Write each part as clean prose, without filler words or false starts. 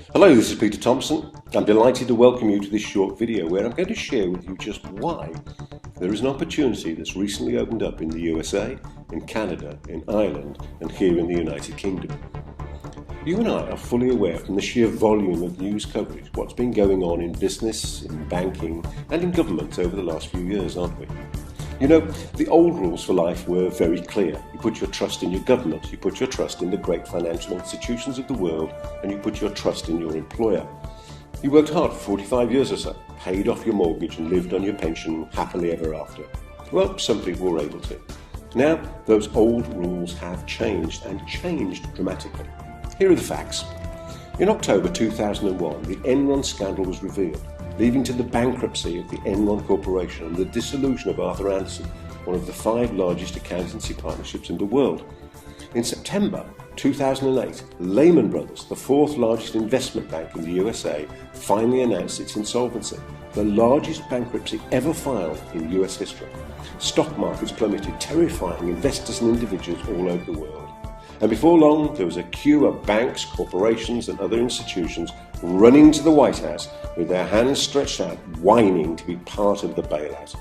Hello, this is Peter Thompson. I'm delighted to welcome you to this short video where I'm going to share with you just why there is an opportunity that's recently opened up in the USA, in Canada, in Ireland, and here in the United Kingdom. You and I are fully aware from the sheer volume of news coverage what's been going on in business, in banking, and in government over the last few years, aren't we? You know, the old rules for life were very clear. You put your trust in your government, you put your trust in the great financial institutions of the world, and you put your trust in your employer. You worked hard for 45 years or so, paid off your mortgage and lived on your pension happily ever after. Well, some people were able to. Now, those old rules have changed, and changed dramatically. Here are the facts. In October 2001, the Enron scandal was revealed, leading to the bankruptcy of the Enron Corporation and the dissolution of Arthur Andersen, one of the 5 largest accountancy partnerships in the world. In September 2008, Lehman Brothers, the 4th largest investment bank in the USA, finally announced its insolvency, the largest bankruptcy ever filed in US history. Stock markets plummeted, terrifying investors and individuals all over the world. And before long, there was a queue of banks, corporations and other institutions running to the White House with their hands stretched out, whining to be part of the bailout.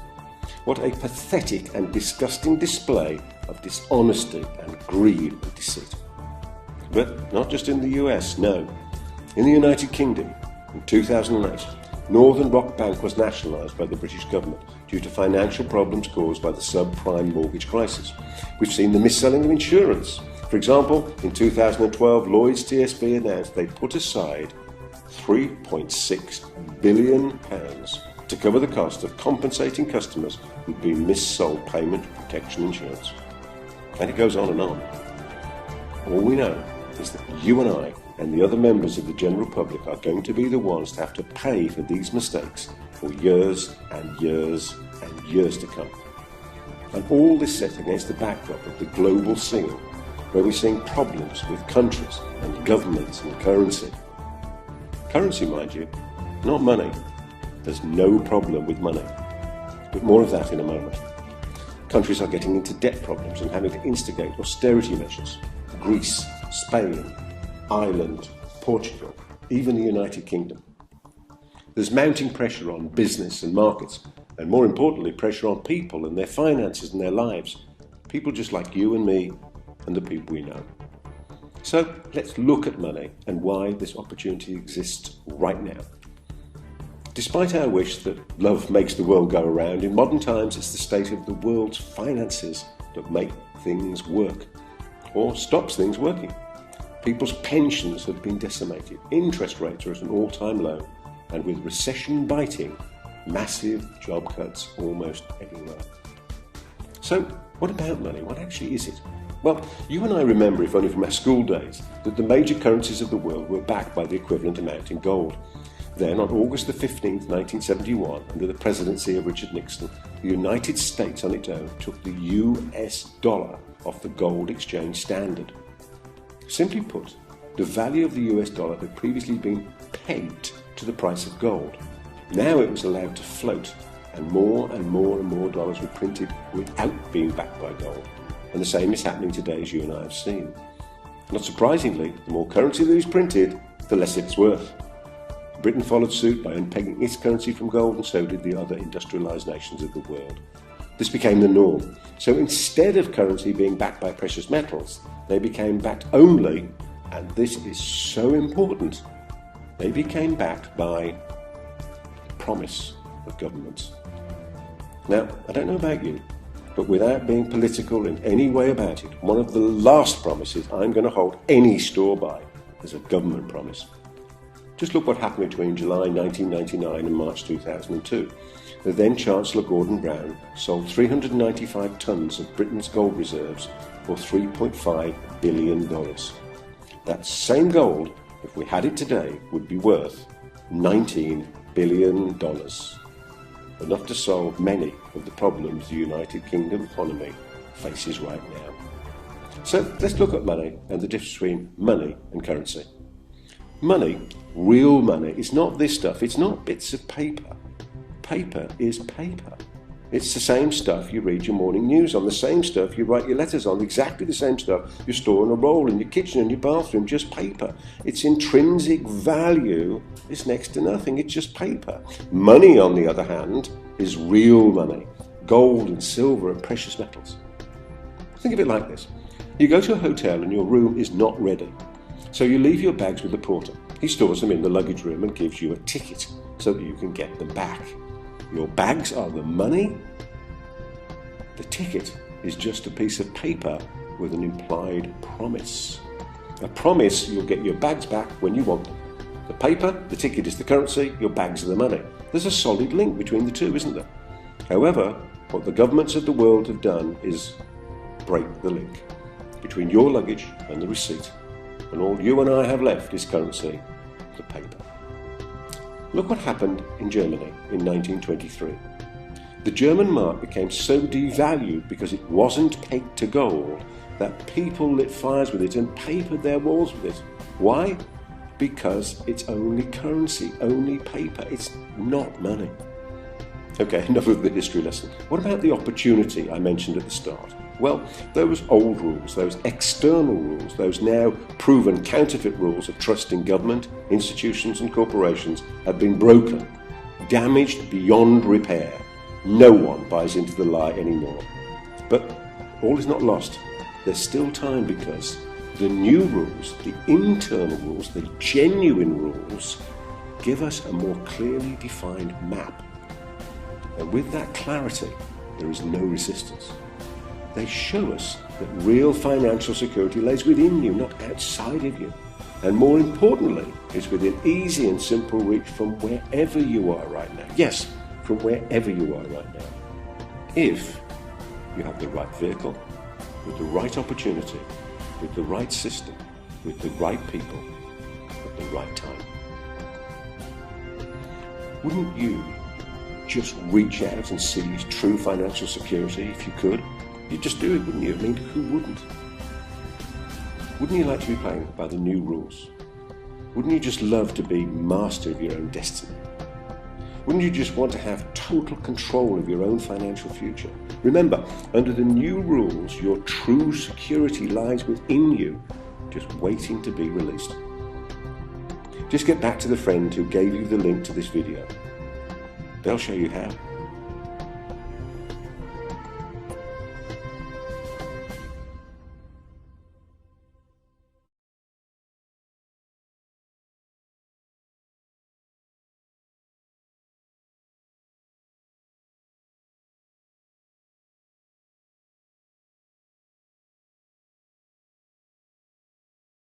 What a pathetic and disgusting display of dishonesty and greed and deceit. But not just in the US, no. In the United Kingdom, in 2008, Northern Rock Bank was nationalised by the British government due to financial problems caused by the subprime mortgage crisis. We've seen the mis-selling of insurance. For example, in 2012, Lloyds TSB announced they put aside £3.6 billion to cover the cost of compensating customers who'd been missold payment protection insurance. And it goes on and on. All we know is that you and I and the other members of the general public are going to be the ones to have to pay for these mistakes for years and years and years to come. And all this set against the backdrop of the global scene, where we're seeing problems with countries and governments and currency. Currency, mind you, not money. There's no problem with money. But more of that in a moment. Countries are getting into debt problems and having to instigate austerity measures. Greece, Spain, Ireland, Portugal, even the United Kingdom. There's mounting pressure on business and markets, and more importantly, pressure on people and their finances and their lives. People just like you and me and the people we know. So let's look at money and why this opportunity exists right now. Despite our wish that love makes the world go around, in modern times it's the state of the world's finances that make things work, or stops things working. People's pensions have been decimated, interest rates are at an all-time low, and with recession biting, massive job cuts almost everywhere. So what about money? What actually is it? Well, you and I remember, if only from our school days, that the major currencies of the world were backed by the equivalent amount in gold. Then, on August the 15th, 1971, under the presidency of Richard Nixon, the United States on its own took the US dollar off the gold exchange standard. Simply put, the value of the US dollar had previously been pegged to the price of gold. Now it was allowed to float, and more and more and more dollars were printed without being backed by gold. And the same is happening today, as you and I have seen. Not surprisingly, the more currency that is printed, the less it's worth. Britain followed suit by unpegging its currency from gold, and so did the other industrialised nations of the world. This became the norm. So instead of currency being backed by precious metals, they became backed only, and this is so important, they became backed by the promise of governments. Now, I don't know about you, but without being political in any way about it, one of the last promises I'm going to hold any store by is a government promise. Just look what happened between July 1999 and March 2002. The then Chancellor Gordon Brown sold 395 tonnes of Britain's gold reserves for $3.5 billion. That same gold, if we had it today, would be worth $19 billion. Enough to solve many of the problems the United Kingdom economy faces right now. So let's look at money and the difference between money and currency. Money, real money, is not this stuff, it's not bits of paper. Paper is paper. It's the same stuff you read your morning news on, the same stuff you write your letters on, exactly the same stuff you store on a roll in your kitchen and your bathroom, just paper. Its intrinsic value is next to nothing, it's just paper. Money, on the other hand, is real money. Gold and silver and precious metals. Think of it like this. You go to a hotel and your room is not ready. So you leave your bags with the porter. He stores them in the luggage room and gives you a ticket so that you can get them back. Your bags are the money. The ticket is just a piece of paper with an implied promise. A promise you'll get your bags back when you want them. The paper, the ticket is the currency, your bags are the money. There's a solid link between the two, isn't there? However, what the governments of the world have done is break the link between your luggage and the receipt. And all you and I have left is currency, the paper. Look what happened in Germany in 1923. The German mark became so devalued because it wasn't pegged to gold that people lit fires with it and papered their walls with it. Why? Because it's only currency, only paper. It's not money. Okay, enough of the history lesson. What about the opportunity I mentioned at the start? Well, those old rules, those external rules, those now proven counterfeit rules of trust in government, institutions and corporations have been broken, damaged beyond repair. No one buys into the lie anymore. But all is not lost. There's still time because the new rules, the internal rules, the genuine rules, give us a more clearly defined map. And with that clarity, there is no resistance. They show us that real financial security lays within you, not outside of you. And more importantly, it's within easy and simple reach from wherever you are right now. Yes, from wherever you are right now. If you have the right vehicle, with the right opportunity, with the right system, with the right people, at the right time. Wouldn't you just reach out and seize true financial security if you could? You'd just do it, wouldn't you? I mean, who wouldn't? Wouldn't you like to be playing by the new rules? Wouldn't you just love to be master of your own destiny? Wouldn't you just want to have total control of your own financial future? Remember, under the new rules, your true security lies within you, just waiting to be released. Just get back to the friend who gave you the link to this video. They'll show you how.